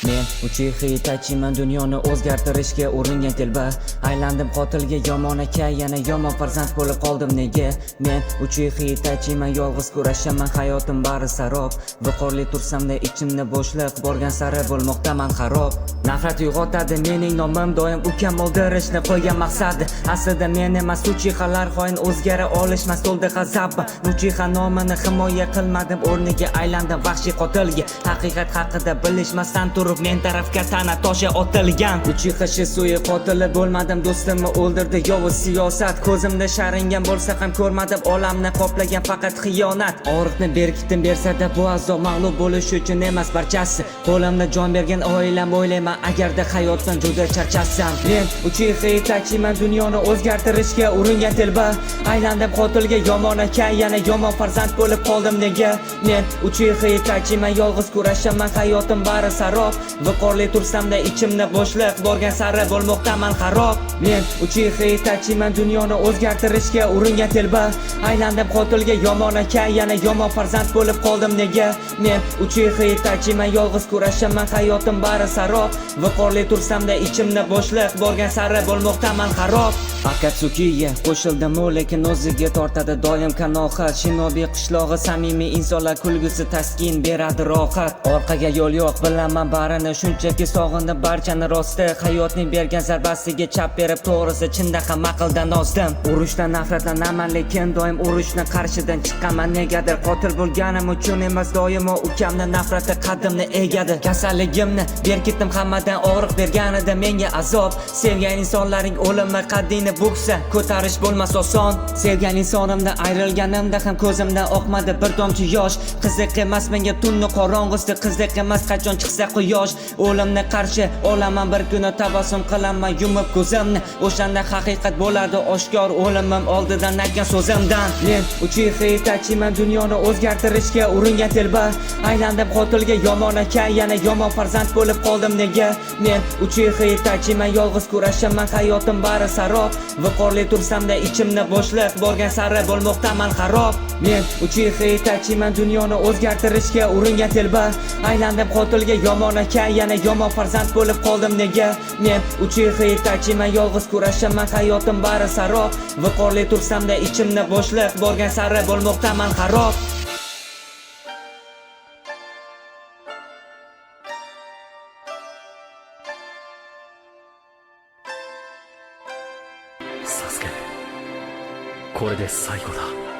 Men uchihi Itachiman, dunyoni o'zgartirishga uringan telba. Aylandim qotilga, yomon aka, yana yomon farzand bo'lib qoldim nega? Men uchihi Itachiman, yolg'iz kurashaman, hayotim bari sarob. Viqorli tursamda ichimni bo'shliq, borgan sari bo'lmoqdaman xarob. Nafrat uyg'otadi mening nomim, doim ukam o'ldirishni qo'ygan maqsadi. Aslida men emas uchihalar xoin, o'zgara olishmas to'ldi g'azab. Uchiha nomini himoya qilmadim, o'rniga aylandim vahshiy qotilga. Haqiqat haqida bilishmasdan turib men tarafga ta'na toshi otilgan. Uchiha Shisui qotili bo'lmadim, do'stimni o'ldirdi yovuz siyosat. Ko'zimda sharingan bo'lsa ham ko'rmadim, olamni qoplagan faqat xiyonat. Og'riqni berkitim bersa-da bu azob mag'lub bo'lish uchun emas barchasi. Qo'limda jon bergan oilam o'ylayman, agarda hayotdan juda charchasam. Men Uchiha Itachiman, dunyoni o'zgartirishga uringan telba. Aylandim qotilga, yomon aka, yana yomon farzand bo'lib qoldim nega? Men Uchiha Itachiman, yolg'iz kurashaman, hayotim bari sarob. Viqorli tursamda ichimni bo'shliq, borgan sari bo'lmoqdaman xarob. Men Uchiha Itachiman, dunyoni o'zgartirishga uringan telba. Aylandim qotilga, yomon aka, yana yomon farzand bo'lib qoldim nega? Men Uchiha Itachiman, yolg'iz kurashaman, hayotim bari sarob. Viqorli tursamda ichimni bo'shliq, borgan sari bo'lmoqdaman xarob. Akatsukiga qo'shildim, lekin o'ziga tortadi doim qanoat. Shinobi qishlog'i samimiy insonlar kulgusi taskin beradi rohat. Orqaga yo'l yo'q, bilaman barini, shunchaki sog'indim barchani rosti. Hayotning bergan zarbasiga chap berib, to'g'risi chinda ham aqldan ozdim. Urushdan nafratlanaman, lekin doim urushni qarshidan chiqaman. Negadir qotil bo'lganim uchun emas, doimo ukamni nafrati qaddimni egadi. Kasalligimni berkitdim, hammadan og'riq berganida menga azob. Sevgan insonlaring o'limi qaddini buksa, ko'tarish bo'lmas oson. Sevgan insonimdan ayrilganimda ham ko'zimdan oqmadi bir tomchi yosh. Qiziq emas menga tunni qorong'usi, qiziq emas qachon chiqsa quyosh. O'limni qarshi olaman bir kuni, tabassum qilaman yumib ko'zimni. O'shanda haqiqat bo'ladi oshkor, o'limim oldidan aytgan so'zimdan. Men Uchiha Itachiman, dunyoni o'zgartirishga uringan telba. Aylandim qotilga, yomon aka, yana yomon farzand bo'lib qoldim nega? Men Uchiha Itachiman, yolg'iz kurashaman, hayotim bari sarob. Viqorli tursamda ichimni bo'shliq, borgan sari bo'lmoqdaman xarob. Men Uchiha Itachiman, dunyoni o'zgartirishga uringan telba. Aylandim qotilga, yomon aka, yana yomon farzand bo'lib qoldim nega? Men Uchiha Itachiman, yolg'iz kurashaman, hayotim bari sarob. Viqorli tursamda ichimni bo'shliq, borgan sari bo'lmoqdaman xarob.サスケ、これで最後だ。